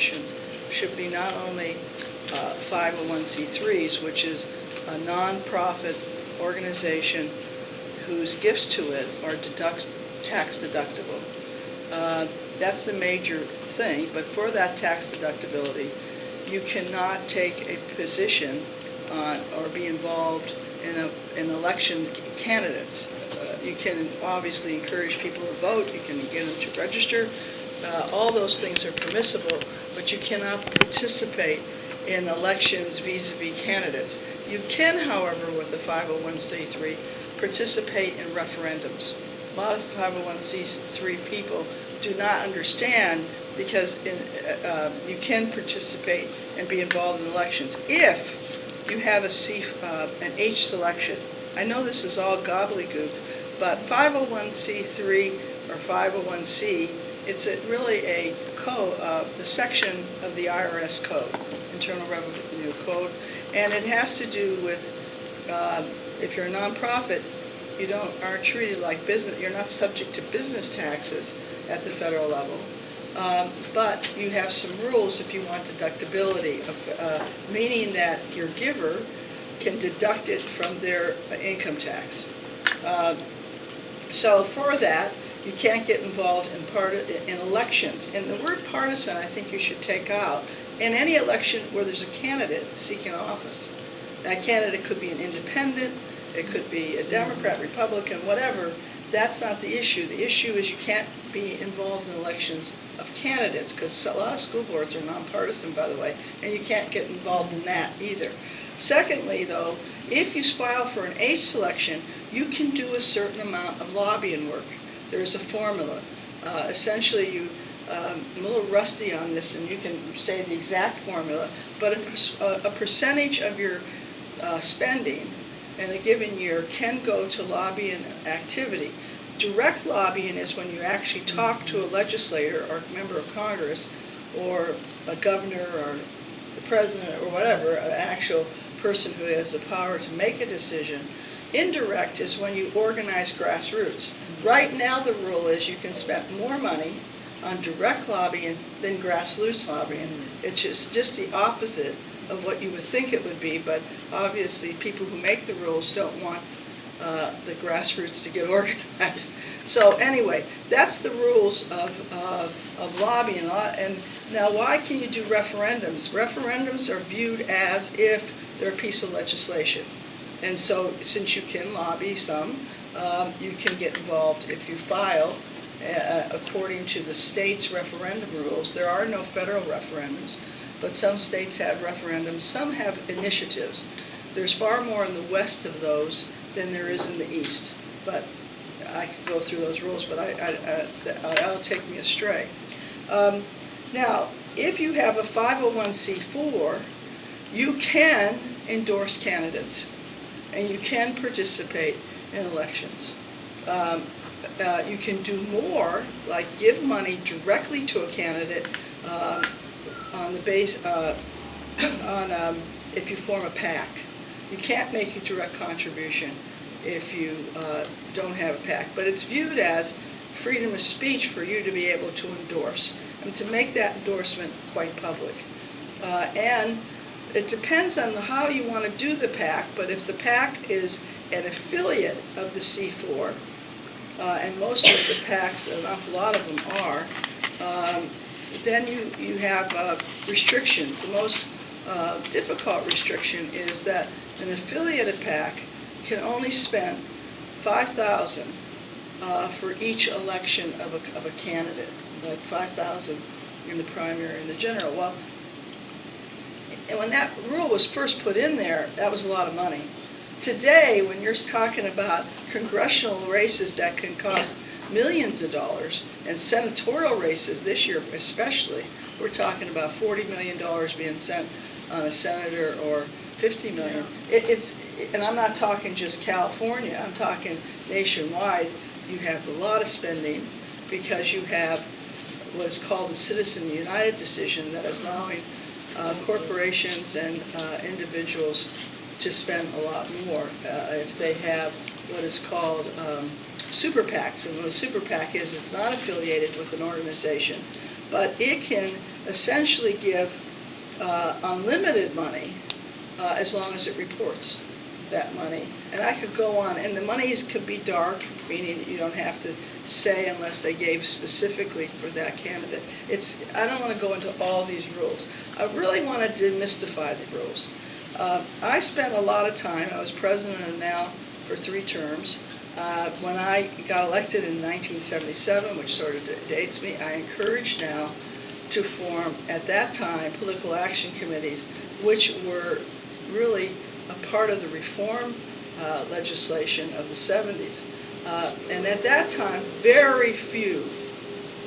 organizations should be not only 501c3s, which is a nonprofit organization whose gifts to it are tax deductible. That's the major thing, but for that tax deductibility, you cannot take a position on or be involved in election candidates. You can obviously encourage people to vote, you can get them to register, all those things are permissible, but you cannot participate in elections vis-a-vis candidates. You can, however, with a 501c3, participate in referendums. A lot of 501c3 people do not understand because you can participate and be involved in elections if you have an H selection. I know this is all gobbledygook, but 501c3 or 501c, it's really a code, the section of the IRS code, Internal Revenue Code, and it has to do with if you're a nonprofit, you aren't treated like business. You're not subject to business taxes at the federal level, but you have some rules if you want deductibility, meaning that your giver can deduct it from their income tax. So for that, you can't get involved in elections. And the word partisan, I think you should take out. In any election where there's a candidate seeking office, that candidate could be an independent, it could be a Democrat, Republican, whatever. That's not the issue. The issue is you can't be involved in elections of candidates, because a lot of school boards are nonpartisan, by the way, and you can't get involved in that either. Secondly, though, if you file for an H selection, you can do a certain amount of lobbying work. There's a formula. Essentially, I'm a little rusty on this, and you can say the exact formula, but a percentage of your spending in a given year can go to lobbying activity. Direct lobbying is when you actually talk to a legislator or a member of Congress or a governor or the president or whatever, an actual person who has the power to make a decision. Indirect is when you organize grassroots. Right now the rule is you can spend more money on direct lobbying than grassroots lobbying. It's just the opposite of what you would think it would be, but obviously people who make the rules don't want the grassroots to get organized. So anyway, that's the rules of lobbying. And now why can you do referendums? Referendums are viewed as if they're a piece of legislation. And so since you can lobby some, you can get involved if you file according to the state's referendum rules. There are no federal referendums, but some states have referendums. Some have initiatives. There's far more in the west of those than there is in the east. But I could go through those rules, but that'll take me astray. Now, if you have a 501c4, you can endorse candidates, and you can participate in elections. You can do more, like give money directly to a candidate on the base if you form a PAC. You can't make a direct contribution if you don't have a PAC, but it's viewed as freedom of speech for you to be able to endorse and to make that endorsement quite public. And it depends on how you want to do the PAC, but if the PAC is an affiliate of the C4, and most of the PACs, an awful lot of them are, then you have restrictions. The most difficult restriction is that an affiliated PAC can only spend $5,000 for each election of a candidate, like $5,000 in the primary and the general. Well, and when that rule was first put in there, that was a lot of money. Today, when you're talking about congressional races that can cost millions of dollars, and senatorial races this year especially, we're talking about $40 million being sent on a senator or $50 million. And I'm not talking just California, I'm talking nationwide. You have a lot of spending because you have what is called the Citizen United decision that is allowing corporations and individuals to spend a lot more if they have what is called super PACs. And what a super PAC is, it's not affiliated with an organization, but it can essentially give unlimited money as long as it reports that money. And I could go on, and the monies could be dark, meaning you don't have to say unless they gave specifically for that candidate. I don't want to go into all these rules. I really want to demystify the rules. I spent a lot of time, I was president of NOW for 3 terms. When I got elected in 1977, which sort of dates me, I encouraged NOW to form, at that time, political action committees, which were really a part of the reform legislation of the 70s. And at that time, very few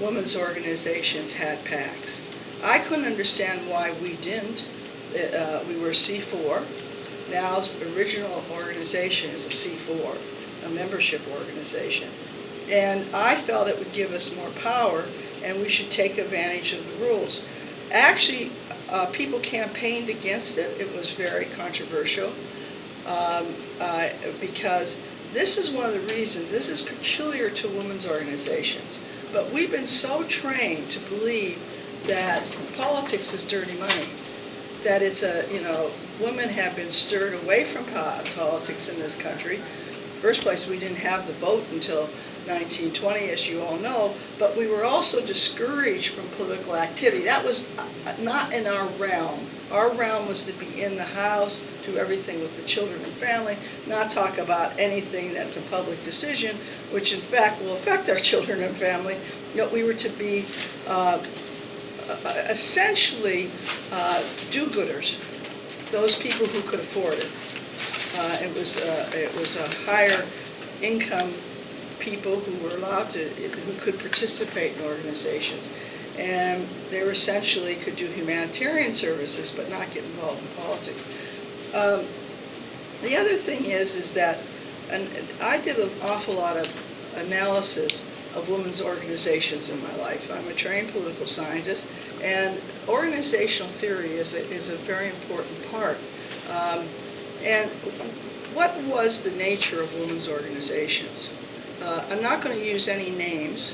women's organizations had PACs. I couldn't understand why we didn't. We were C4. NOW's original organization is a C4, a membership organization. And I felt it would give us more power, and we should take advantage of the rules. Actually, people campaigned against it. It was very controversial because this is one of the reasons, this is peculiar to women's organizations, but we've been so trained to believe that politics is dirty money, that it's women have been stirred away from politics in this country. First place, we didn't have the vote until 1920, as you all know, but we were also discouraged from political activity. That was not in our realm. Our realm was to be in the house, do everything with the children and family, not talk about anything that's a public decision, which in fact will affect our children and family. We were to be essentially do-gooders, those people who could afford it. It was a higher income people who were allowed to, who could participate in organizations. And they were essentially could do humanitarian services but not get involved in politics. The other thing is that, and I did an awful lot of analysis of women's organizations in my life. I'm a trained political scientist, and organizational theory is a very important part. And what was the nature of women's organizations? I'm not going to use any names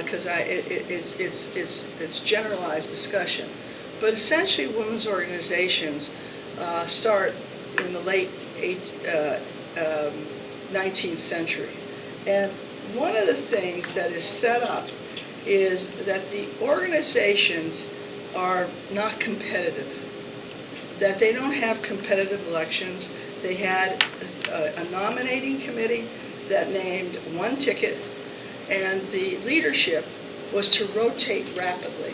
because it's generalized discussion. But essentially, women's organizations start in the late 19th century. And one of the things that is set up is that the organizations are not competitive, that they don't have competitive elections. They had a nominating committee that named one ticket, and the leadership was to rotate rapidly.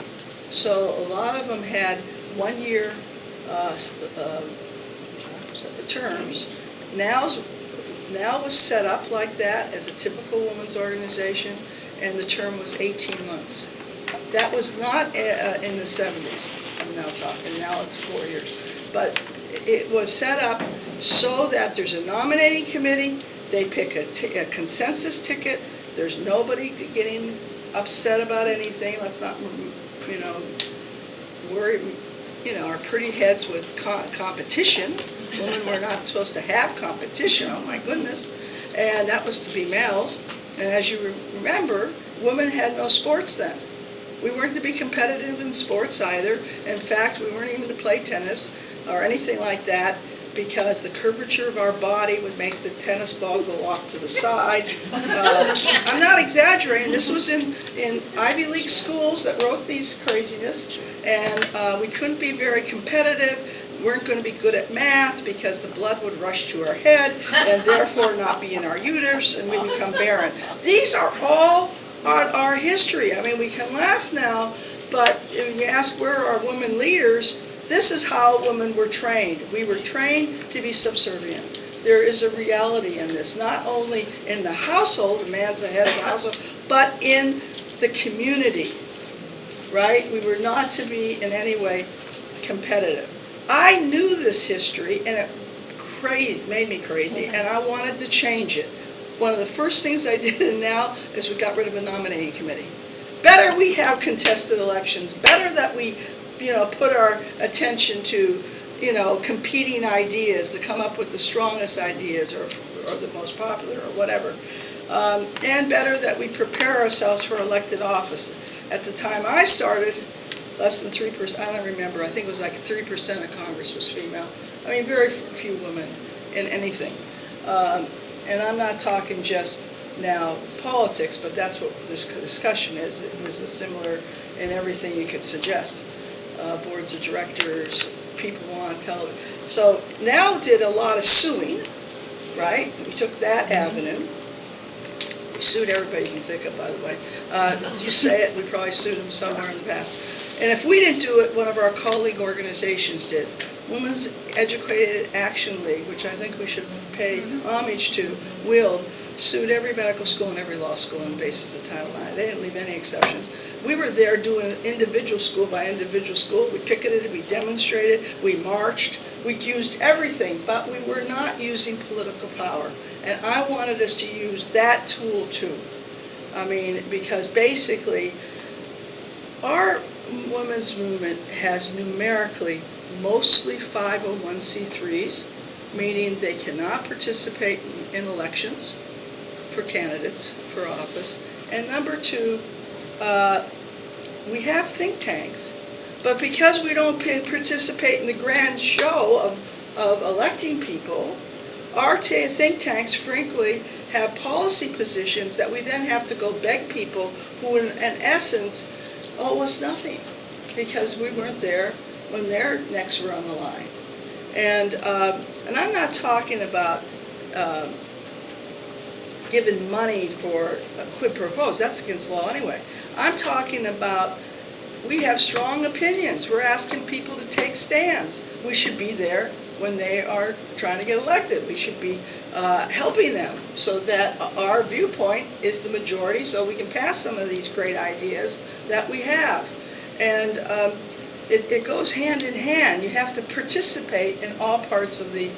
So a lot of them had 1-year terms. NOW was set up like that as a typical women's organization, and the term was 18 months. That was not in the 70s, I'm now talking, now it's 4 years. But it was set up so that there's a nominating committee, they pick a consensus ticket, there's nobody getting upset about anything, let's not, worry, our pretty heads with competition. Women were not supposed to have competition, oh my goodness, and that was to be males. And as you remember, women had no sports then. We weren't to be competitive in sports either. In fact, we weren't even to play tennis or anything like that, because the curvature of our body would make the tennis ball go off to the side. I'm not exaggerating. This was in Ivy League schools that wrote these craziness, and we couldn't be very competitive. Weren't going to be good at math because the blood would rush to our head and therefore not be in our uterus, and we become barren. These are all our history. I mean, we can laugh now, but when you ask where are women leaders, this is how women were trained. We were trained to be subservient. There is a reality in this, not only in the household, the man's the head of the household, but in the community, right? We were not to be in any way competitive. I knew this history, and it made me crazy, and I wanted to change it. One of the first things I did in NOW is we got rid of a nominating committee. Better we have contested elections. Better that we put our attention to, competing ideas, to come up with the strongest ideas or the most popular or whatever. And better that we prepare ourselves for elected office. At the time I started, less than 3%, I don't remember, I think it was like 3% of Congress was female. I mean, very few women in anything. And I'm not talking just now politics, but that's what this discussion is. It was similar in everything you could suggest. Boards of directors, people on television. So now did a lot of suing, right? We took that avenue. We sued everybody you can think of, by the way. You say it, we probably sued them somewhere in the past. And if we didn't do it, one of our colleague organizations did. Women's Educated Action League, which I think we should pay homage to, sued every medical school and every law school on the basis of Title IX. They didn't leave any exceptions. We were there doing individual school by individual school. We picketed, we demonstrated, we marched, we used everything, but we were not using political power. And I wanted us to use that tool too. I mean, because basically, our women's movement has numerically mostly 501c3s, meaning they cannot participate in elections for candidates for office. And number two, we have think tanks. But because we don't participate in the grand show of electing people, our think tanks, frankly, have policy positions that we then have to go beg people who, in essence, owe us nothing because we weren't there when their necks were on the line. And I'm not talking about giving money for quid pro quos. That's against law anyway. I'm talking about we have strong opinions. We're asking people to take stands. We should be there when they are trying to get elected. We should be helping them so that our viewpoint is the majority so we can pass some of these great ideas that we have. And it goes hand in hand. You have to participate in all parts of the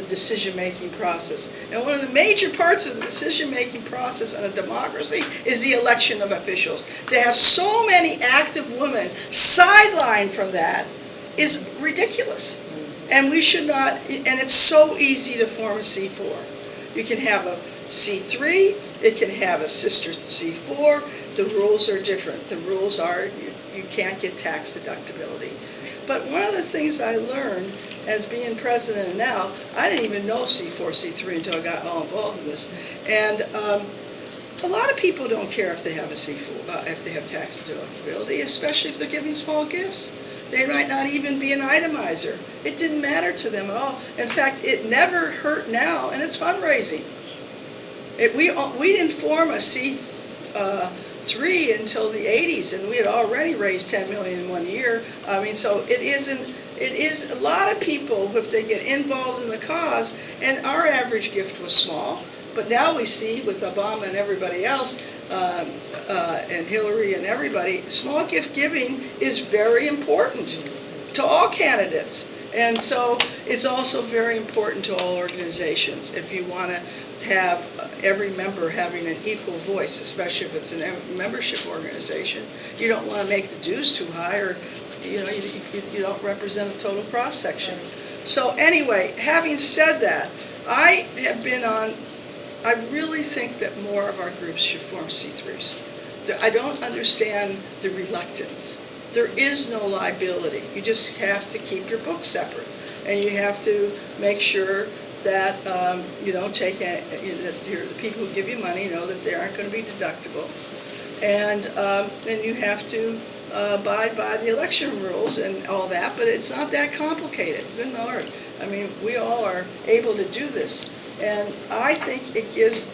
decision-making process. And one of the major parts of the decision-making process in a democracy is the election of officials. To have so many active women sidelined from that is ridiculous. And we should not, and it's so easy to form a C4. You can have a C3, it can have a sister C4. The rules are different. The rules are you can't get tax deductibility. But one of the things I learned as being president and now, I didn't even know C4, C3 until I got all involved in this. And a lot of people don't care if they have a C4, if they have tax deductibility, especially if they're giving small gifts. They might not even be an itemizer. It didn't matter to them at all. In fact, it never hurt now, and it's fundraising. We didn't form a C3 until the 80s, and we had already raised $10 million in 1 year. I mean, so it is a lot of people, if they get involved in the cause, and our average gift was small, but now we see with Obama and everybody else, and Hillary and everybody, small gift giving is very important to all candidates. And so it's also very important to all organizations. If you want to have every member having an equal voice, especially if it's a membership organization, you don't want to make the dues too high, or you don't represent a total cross-section. So anyway, having said that, I really think that more of our groups should form C3s. I don't understand the reluctance. There is no liability. You just have to keep your books separate, and you have to make sure that you don't take that the people who give you money know that they aren't going to be deductible, and then you have to abide by the election rules and all that. But it's not that complicated. Good Lord. I mean, we all are able to do this, and I think it gives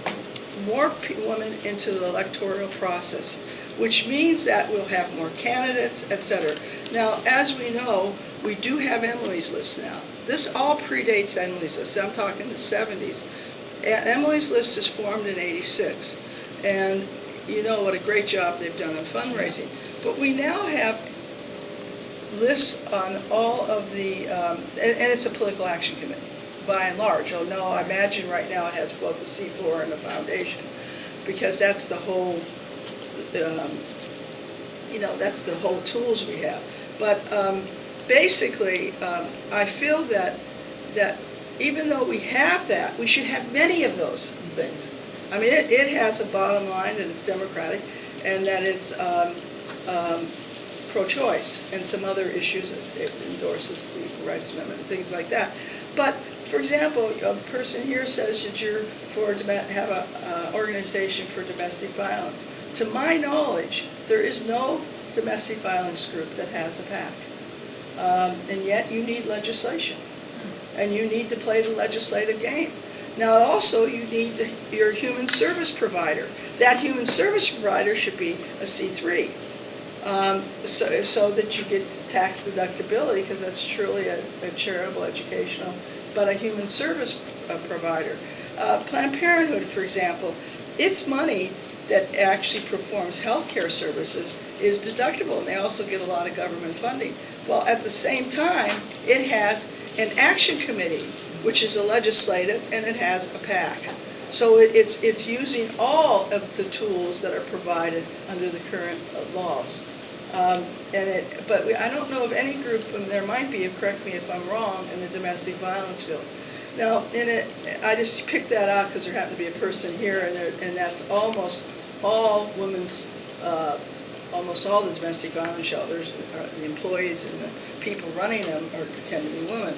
more women into the electoral process, which means that we'll have more candidates, etc. Now, as we know, we do have Emily's List now. This all predates Emily's List. I'm talking the 70s. Emily's List is formed in '86, and you know what a great job they've done in fundraising. But we now have lists on all of the, and it's a political action committee, by and large. Oh no, I imagine right now it has both the C4 and the foundation, because that's the whole, that's the whole tools we have. But basically, I feel that even though we have that, we should have many of those things. I mean, it has a bottom line that it's democratic, and that it's pro-choice and some other issues. It endorses the Equal Rights Amendment and things like that. But, for example, a person here says that you're have an organization for domestic violence. To my knowledge, there is no domestic violence group that has a PAC. And yet you need legislation. And you need to play the legislative game. Now also you need your human service provider. That human service provider should be a C3. So that you get tax deductibility, because that's truly a charitable, educational, but a human service provider. Planned Parenthood, for example, its money that actually performs healthcare services is deductible, and they also get a lot of government funding. Well, at the same time, it has an action committee, which is a legislative, and it has a PAC. So it's using all of the tools that are provided under the current laws. But I don't know of any group, and there might be, correct me if I'm wrong, in the domestic violence field. Now, I just picked that out because there happened to be a person here, and that's almost all women's, almost all the domestic violence shelters, the employees and the people running them tend to be women.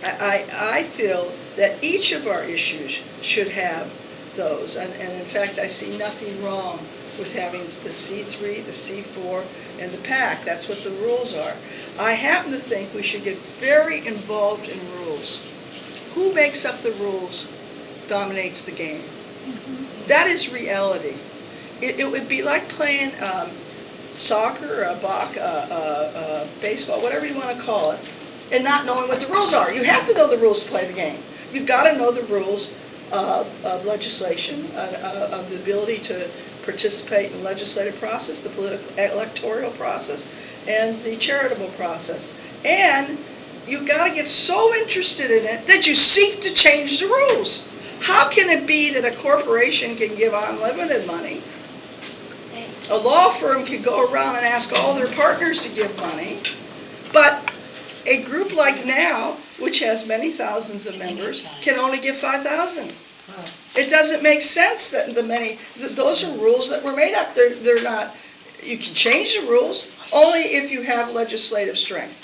I feel that each of our issues should have those, and in fact I see nothing wrong with having the C3, the C4, and the PAC. That's what the rules are. I happen to think we should get very involved in rules. Who makes up the rules dominates the game. That is reality. It would be like playing soccer, baseball, whatever you want to call it, and not knowing what the rules are. You have to know the rules to play the game. You've got to know the rules of legislation, of the ability to participate in the legislative process, the political electoral process, and the charitable process. And you've got to get so interested in it that you seek to change the rules. How can it be that a corporation can give unlimited money? A law firm can go around and ask all their partners to give money, but a group like NOW, which has many thousands of members, can only give 5,000. It doesn't make sense that those are rules that were made up. They're not, you can change the rules only if you have legislative strength.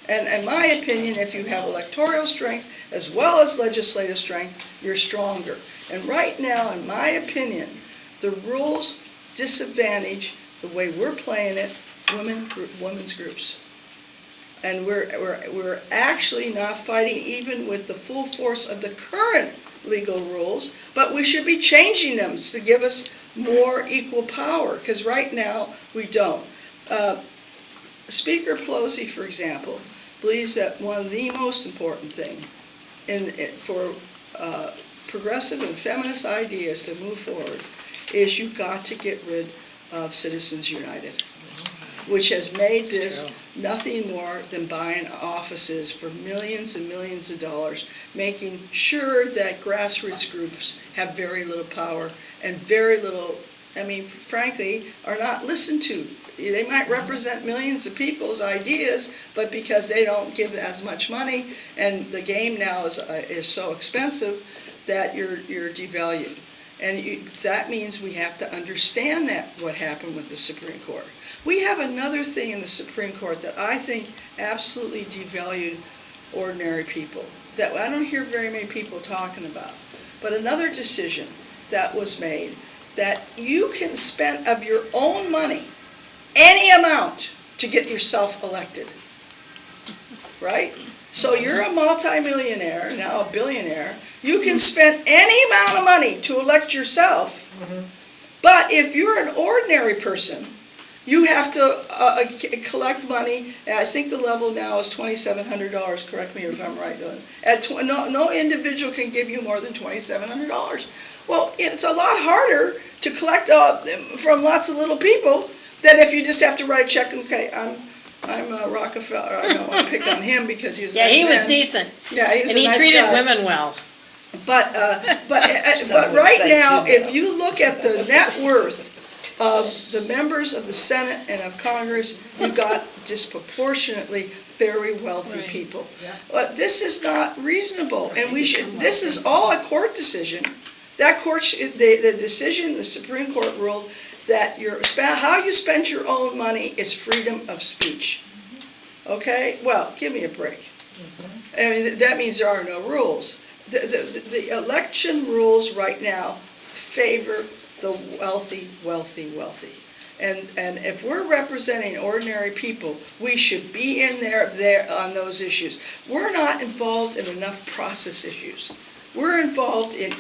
And in my opinion, if you have electoral strength as well as legislative strength, you're stronger. And right now, in my opinion, the rules disadvantage the way we're playing it, women's groups. And we're actually not fighting even with the full force of the current legal rules, but we should be changing them to give us more equal power, because right now we don't. Speaker Pelosi, for example, believes that one of the most important things for progressive and feminist ideas to move forward is you've got to get rid of Citizens United, which has made this nothing more than buying offices for millions and millions of dollars, making sure that grassroots groups have very little power and very little, frankly, are not listened to. They might represent millions of people's ideas, but because they don't give as much money, and the game now is so expensive that you're devalued. And that means we have to understand what happened with the Supreme Court. We have another thing in the Supreme Court that I think absolutely devalued ordinary people, that I don't hear very many people talking about. But another decision that was made, that you can spend of your own money any amount to get yourself elected, right? So you're a multimillionaire, now a billionaire, you can spend any amount of money to elect yourself, but if you're an ordinary person, you have to collect money. I think the level now is $2,700. Correct me if I'm right, Dylan. No individual can give you more than $2,700. Well, it's a lot harder to collect from lots of little people than if you just have to write a check. Okay, I'm Rockefeller. I don't want to pick on him because he was a nice he was man. decent. Yeah, he was and a nice he treated guy. women well. But right now, if you look at the net worth of the members of the Senate and of Congress, you've got disproportionately very wealthy people. Yeah. But this is not reasonable, and this is all a court decision. That court, the decision, the Supreme Court ruled that how you spend your own money is freedom of speech. Okay? Well, give me a break. I mean, that means there are no rules. The election rules right now favor the wealthy, wealthy, wealthy. And if we're representing ordinary people, we should be in there on those issues. We're not involved in enough process issues. We're involved in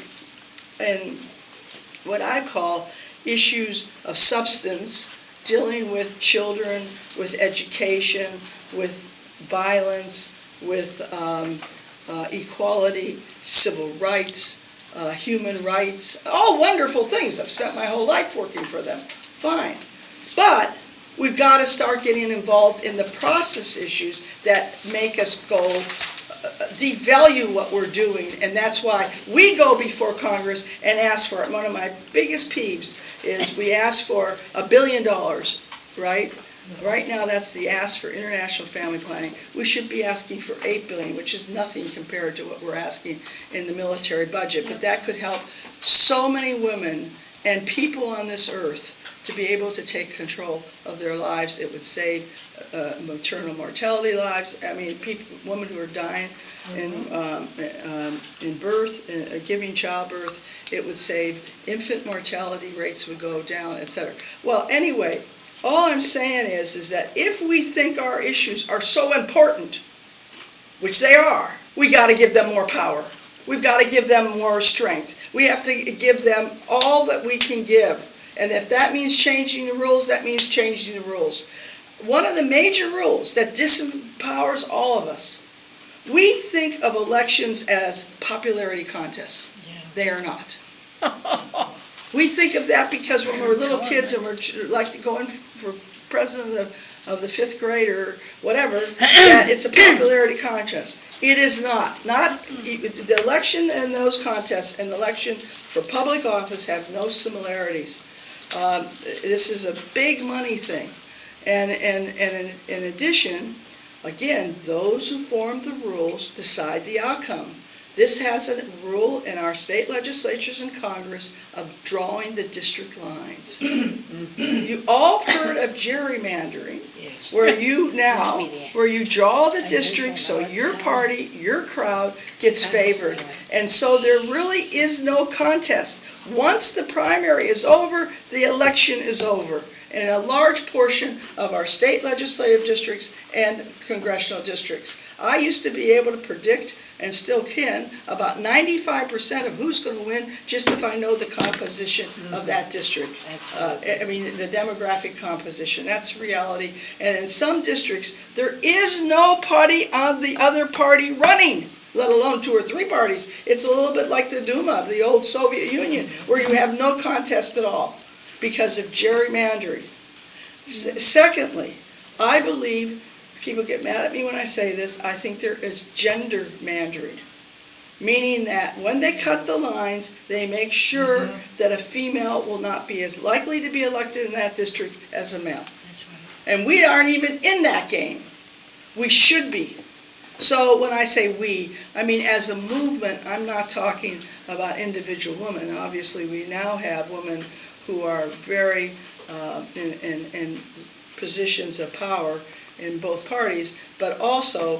what I call issues of substance, dealing with children, with education, with violence, with equality, civil rights, human rights, all wonderful things. I've spent my whole life working for them. Fine. But we've got to start getting involved in the process issues that make us go devalue what we're doing, and that's why we go before Congress and ask for it. One of my biggest peeves is we ask for $1 billion, right? Right now, that's the ask for international family planning. We should be asking for $8 billion, which is nothing compared to what we're asking in the military budget. But that could help so many women and people on this earth to be able to take control of their lives. It would save maternal mortality lives. I mean, women who are dying in birth, giving childbirth. It would save infant mortality rates would go down, etc. Well, anyway, all I'm saying is that if we think our issues are so important, which they are, we got to give them more power. We've got to give them more strength. We have to give them all that we can give. And if that means changing the rules, that means changing the rules. One of the major rules that disempowers all of us, we think of elections as popularity contests. Yeah. They are not. We think of that because when we're little kids and we're like going for president of the 5th grade or whatever, that it's a popularity contest. It is not. The election and those contests and the election for public office have no similarities. This is a big money thing. And in addition, again, those who form the rules decide the outcome. This has a rule in our state legislatures and Congress of drawing the district lines. You all heard of gerrymandering, yes. where you draw the district so your party, your crowd gets favored. And so there really is no contest. Once the primary is over, the election is over in a large portion of our state legislative districts and congressional districts. I used to be able to predict, and still can, about 95% of who's going to win just if I know the composition of that district. I mean, the demographic composition. That's reality. And in some districts, there is no party on the other party running, let alone 2 or 3 parties. It's a little bit like the Duma of the old Soviet Union, where you have no contest at all because of gerrymandering. Secondly, I believe, people get mad at me when I say this, I think there is gendermandering, meaning that when they cut the lines, they make sure that a female will not be as likely to be elected in that district as a male. That's right. And we aren't even in that game. We should be. So when I say we, I mean as a movement. I'm not talking about individual women. Obviously, we now have women who are very in positions of power in both parties, but also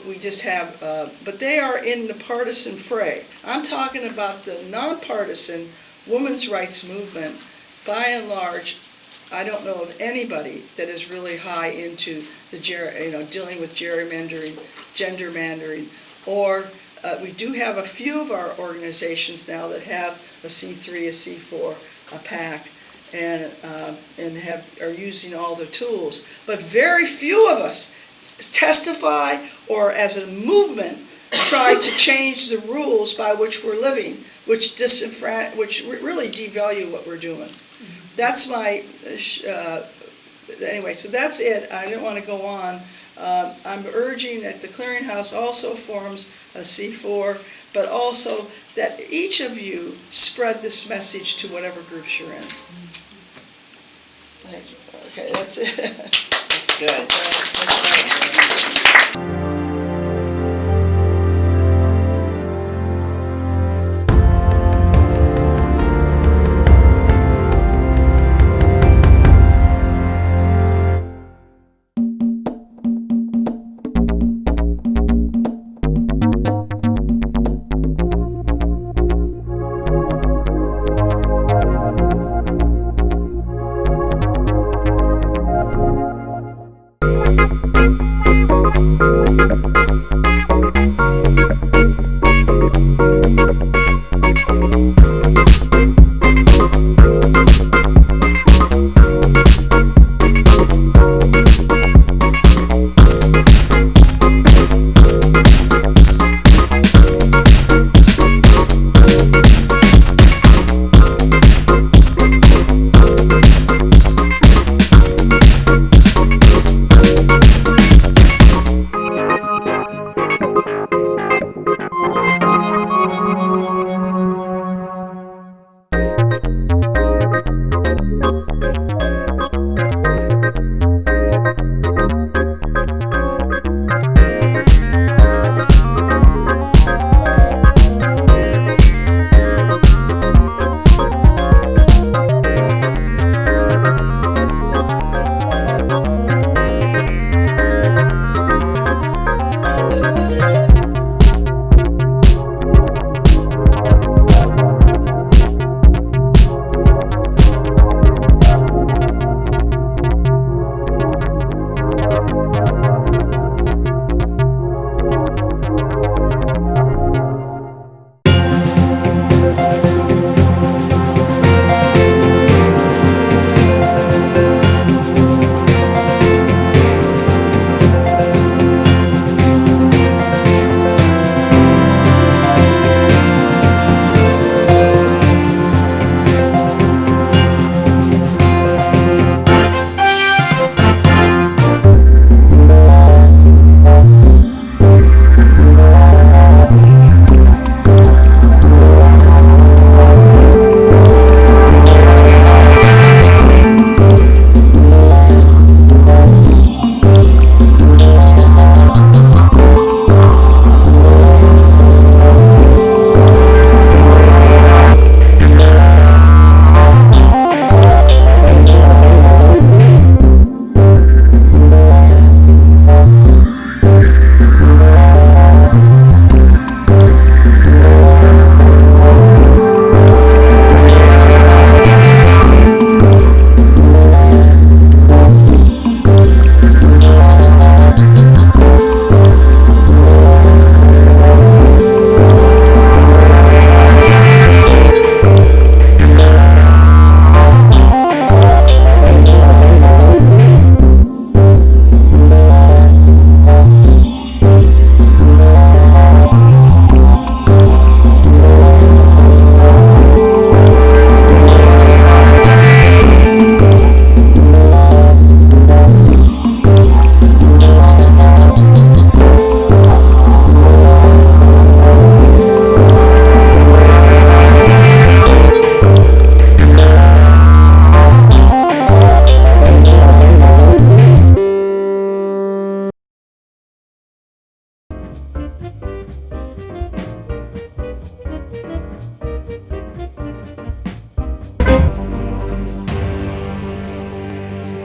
we just have, but they are in the partisan fray. I'm talking about the nonpartisan women's rights movement. By and large, I don't know of anybody that is really high into the dealing with gerrymandering, gendermandering, or we do have a few of our organizations now that have a C3, a C4, a PAC, and are using all the tools. But very few of us testify or as a movement try to change the rules by which we're living, which really devalue what we're doing. That's my, anyway, so that's it. I didn't want to go on. I'm urging that the Clearinghouse also forms a C4, but also that each of you spread this message to whatever groups you're in. Thank you. Okay, that's it. That's good.